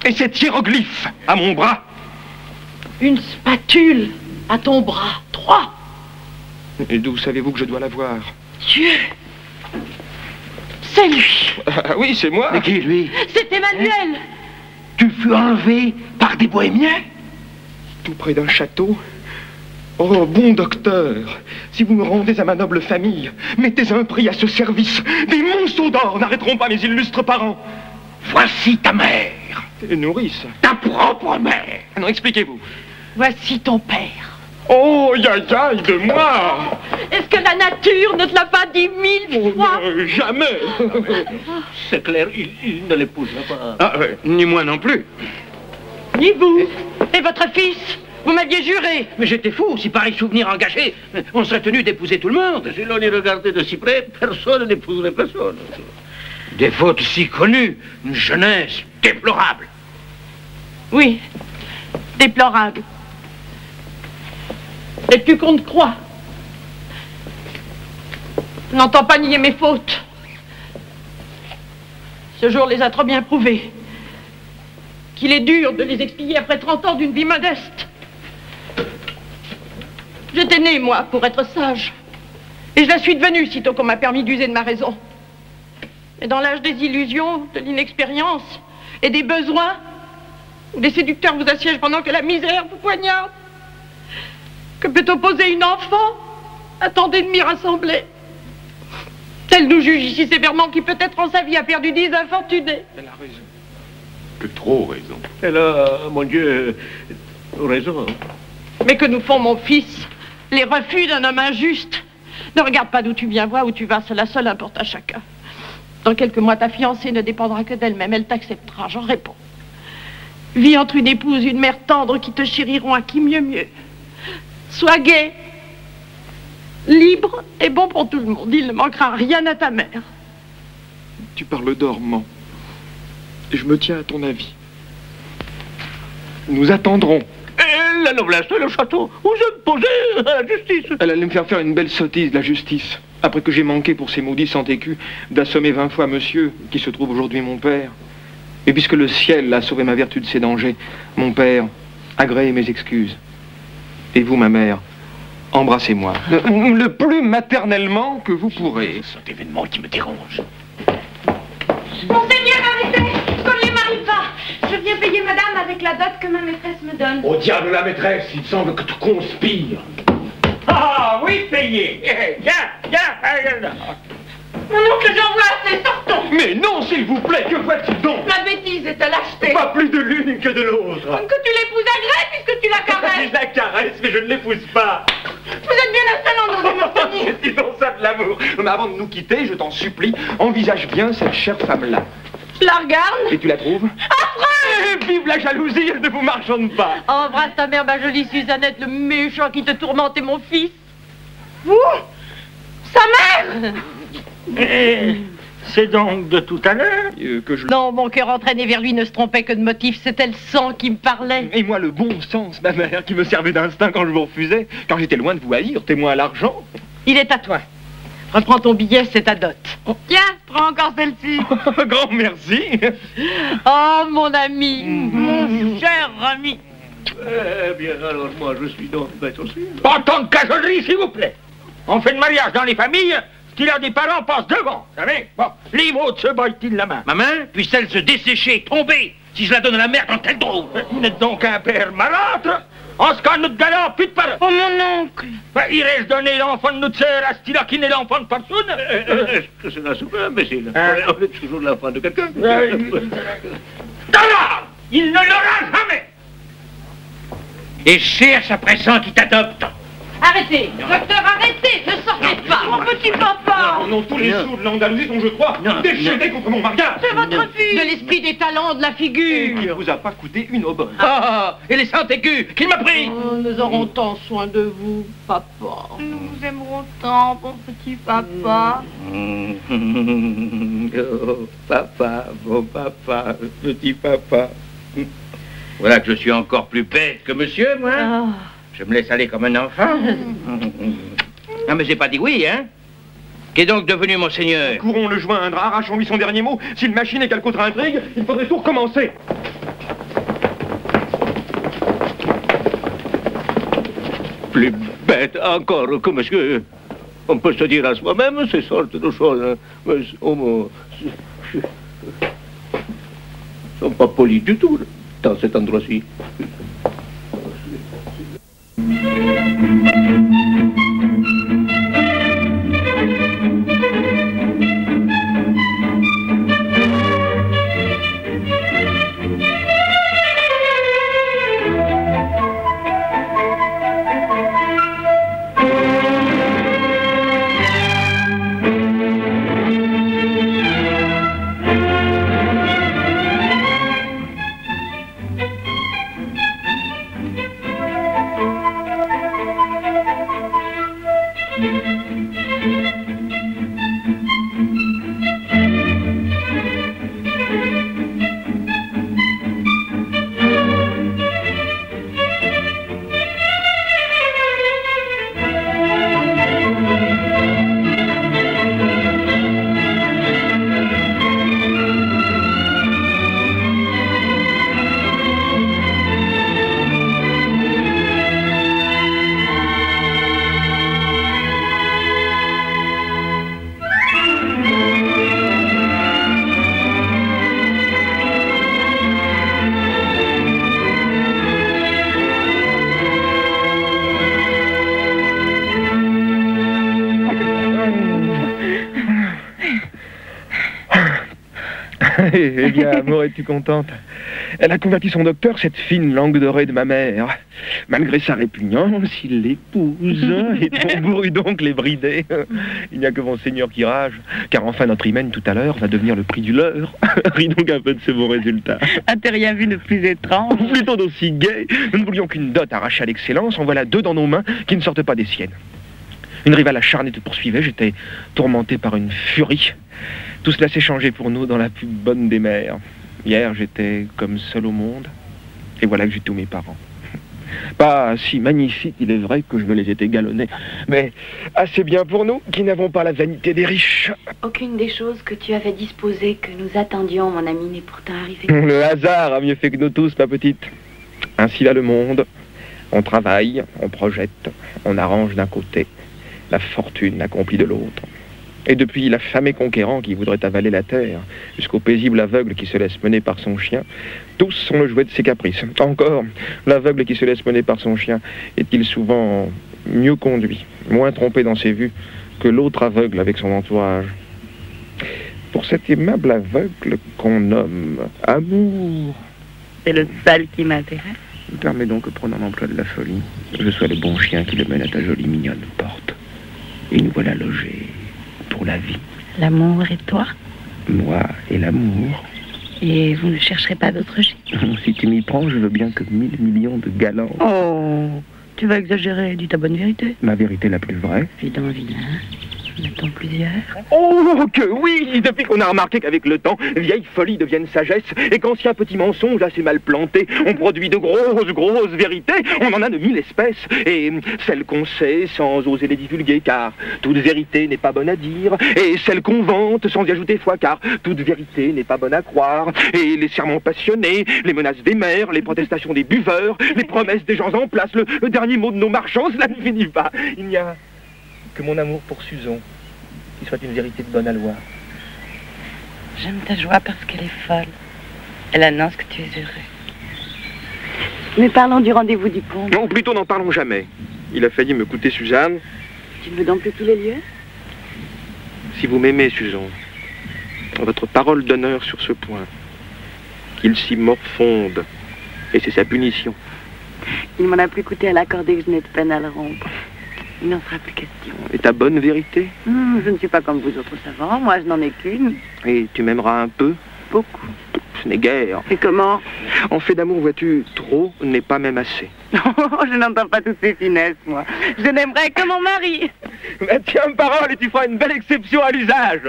Et cet hiéroglyphe à mon bras. Une spatule à ton bras. 3. Et d'où savez-vous que je dois l'avoir? Dieu! C'est lui! Ah oui, c'est moi. Mais qui, lui? C'est Emmanuel! Tu fus enlevé par des bohémiens? Tout près d'un château. Oh, bon docteur, si vous me rendez à ma noble famille, mettez un prix à ce service. Des monceaux d'or n'arrêteront pas mes illustres parents. Voici ta mère. Et nourrice. Ta propre mère. Non, expliquez-vous. Voici ton père. Oh, aïe de moi. Est-ce que la nature ne te l'a pas dit 1000 fois? Jamais. C'est clair, il ne l'épousera pas. Ah, ni moi non plus. Ni vous. Et votre fils? Vous m'aviez juré. Mais j'étais fou, si pareil souvenir engagé, on serait tenu d'épouser tout le monde. Si l'on y regardait de si près, personne n'épouserait personne. Des fautes si connues, une jeunesse déplorable. Oui, déplorable. Et plus qu'on ne croit. Je n'entends pas nier mes fautes. Ce jour les a trop bien prouvées. Qu'il est dur de les expier après 30 ans d'une vie modeste. J'étais née, moi, pour être sage. Et je la suis devenue, sitôt qu'on m'a permis d'user de ma raison. Mais dans l'âge des illusions, de l'inexpérience et des besoins, où les séducteurs vous assiègent pendant que la misère vous poignarde, que peut opposer une enfant à tant d'ennemis rassemblés? Elle nous juge ici sévèrement qui peut-être en sa vie a perdu 10 infortunés. Elle a raison. Que trop raison. Elle a, mon Dieu, raison. Mais que nous font, mon fils, les refus d'un homme injuste? Ne regarde pas d'où tu viens, vois où tu vas, cela seul importe à chacun. Dans quelques mois, ta fiancée ne dépendra que d'elle-même, elle t'acceptera, j'en réponds. Vis entre une épouse et une mère tendre qui te chériront à qui mieux. Sois gai, libre et bon pour tout le monde. Il ne manquera rien à ta mère. Tu parles dormant. Et je me tiens à ton avis. Nous attendrons. Et la noblesse et le château, vous êtes posé à la justice. Elle allait me faire faire une belle sottise, la justice. Après que j'ai manqué pour ces maudits 100 écus d'assommer 20 fois monsieur, qui se trouve aujourd'hui mon père. Et puisque le ciel a sauvé ma vertu de ses dangers, mon père, agréez mes excuses. Et vous, ma mère, embrassez-moi. Le plus maternellement que vous pourrez. Cet événement qui me dérange. Monseigneur, arrêtez! Collier m'arrive pas! Je viens payer madame avec la dot que ma maîtresse me donne. Au diable la maîtresse, il semble que tu conspires. Ah oui, payé. Viens. Mon oncle j'envoie, c'est sortons! Mais non, s'il vous plaît, que vois-tu donc? La bêtise est à l'acheter! Pas plus de l'une que de l'autre. Que tu l'épouses à gré puisque tu la caresses! Je la caresse, mais je ne l'épouse pas. Vous êtes bien la seule en nous obtenir! C'est donc ça de l'amour. Mais avant de nous quitter, je t'en supplie, envisage bien cette chère femme-là. Je la regarde! Et tu la trouves? Affreux! Vive la jalousie, elle ne vous marchande pas. Embrasse ta mère, ma jolie Suzannette, le méchant qui te tourmentait, mon fils. Vous? Sa mère? C'est donc de tout à l'heure Non, mon cœur entraîné vers lui ne se trompait que de motif, c'était le sang qui me parlait. Et moi, le bon sens, ma mère, qui me servait d'instinct quand je vous refusais, quand j'étais loin de vous haïr, témoin à l'argent. Il est à toi. Reprends ton billet, c'est ta dot. Tiens, prends encore celle-ci. Grand merci. Oh, mon ami, mon cher ami. Eh bien, alors moi, je suis donc bête aussi. Pas tant de cajolerie, s'il vous plaît. On fait le mariage dans les familles, ce qu'il a des parents passe devant, vous savez. Bon, les vôtres se baillent-ils la main. Ma main puisse-t-elle se dessécher, tomber, si je la donne à la merde dans tel drôle. Vous n'êtes donc un père malâtre. En ce cas, notre gars plus de parole. Oh, mon oncle. Irais-je donner l'enfant de notre sœur à ce qu'il a qui n'est l'enfant de personne? Est-ce que c'est la soupe, imbécile? On est toujours l'enfant de quelqu'un. Là, il ne l'aura jamais. Et cherche à présent qui t'adopte. Arrêtez, docteur, arrêtez, ne sortez pas. Mon petit papa. Non, tous les sous de l'Andalousie sont, je crois, déchaînés contre mon mariage. C'est votre fille. De l'esprit, des talents, de la figure. Il ne vous a pas coûté une aubonne. Et les 100 écus, qui m'a pris? Oh, nous aurons tant soin de vous, papa. Nous vous aimerons tant, mon petit papa. Oh, papa, bon papa, petit papa. Voilà que je suis encore plus bête que monsieur, moi. Ah. Je me laisse aller comme un enfant. Ah, mais j'ai pas dit oui, hein? Qu'est donc devenu, monseigneur? Courons le joindre, arrachons-lui son dernier mot. Si le machine est quelque autre intrigue, il faudrait tout recommencer. plus bête encore que monsieur. On peut se dire à soi-même ces sortes de choses. Hein. Mais ne sont pas polis du tout dans cet endroit-ci. Eh bien, Amour, es-tu contente? Elle a converti son docteur, cette fine langue dorée de ma mère. Malgré sa répugnance, il l'épouse. Et ton bourru donc les bridés. Il n'y a que mon seigneur qui rage, car enfin notre hymen tout à l'heure va devenir le prix du leurre. Ris donc un peu de ce beau résultat. As-tu rien vu de plus étrange? Plutôt d'aussi gai. Nous ne voulions qu'une dot arrachée à l'excellence. En voilà deux dans nos mains qui ne sortent pas des siennes. Une rivale acharnée te poursuivait, j'étais tourmenté par une furie. Tout cela s'est changé pour nous dans la plus bonne des mers. Hier, j'étais comme seul au monde, et voilà que j'ai tous mes parents. Pas si magnifiques, il est vrai, que je me les étais galonnés, mais assez bien pour nous, qui n'avons pas la vanité des riches. Aucune des choses que tu avais disposées, que nous attendions, mon ami, n'est pourtant arrivée. Le hasard a mieux fait que nous tous, ma petite. Ainsi va le monde. On travaille, on projette, on arrange d'un côté, la fortune accomplie de l'autre. Et depuis l'affamé conquérant qui voudrait avaler la terre, jusqu'au paisible aveugle qui se laisse mener par son chien, tous sont le jouet de ses caprices. Encore, l'aveugle qui se laisse mener par son chien est-il souvent mieux conduit, moins trompé dans ses vues que l'autre aveugle avec son entourage. Pour cet aimable aveugle qu'on nomme Amour. C'est le seul qui m'intéresse. Permets donc que, prenant l'emploi de la folie, je sois le bon chien qui le mène à ta jolie mignonne porte. Et nous voilà logés pour la vie. L'amour et toi? Moi et l'amour. Et vous ne chercherez pas d'autre gîte? Si tu m'y prends, je veux bien que 1000 millions de galants. Oh, tu vas exagérer, dis ta bonne vérité. Ma vérité la plus vraie. Vilain, vilain. En a-t-on plusieurs? Oh, que oui! Depuis qu'on a remarqué qu'avec le temps, vieille folie devienne sagesse, et qu'ancien petit mensonge assez mal planté, on produit de grosses vérités, on en a de 1000 espèces, et celles qu'on sait sans oser les divulguer, car toute vérité n'est pas bonne à dire, et celles qu'on vante sans y ajouter foi, car toute vérité n'est pas bonne à croire, et les serments passionnés, les menaces des mères, les protestations des buveurs, les promesses des gens en place, le dernier mot de nos marchands, cela ne finit pas. Il n'y a que mon amour pour Suzon, qui soit une vérité de bonne aloi. J'aime ta joie parce qu'elle est folle. Elle annonce que tu es heureux. Mais parlons du rendez-vous du comte. Non, plutôt n'en parlons jamais. Il a failli me coûter Suzanne. Tu ne veux donc plus tous les lieux? Si vous m'aimez, Suzon, votre parole d'honneur sur ce point, qu'il s'y morfonde, et c'est sa punition. Il m'en a plus coûté à l'accorder que je n'ai de peine à le rompre. Il n'en sera plus question. Et ta bonne vérité? Je ne suis pas comme vous autres savants, moi je n'en ai qu'une. Et tu m'aimeras un peu? Beaucoup. Ce n'est guère. Et comment? En fait d'amour, vois-tu, trop n'est pas même assez. Je n'entends pas toutes ces finesses, moi. Je n'aimerais que mon mari. Mais tiens, parole, et tu feras une belle exception à l'usage.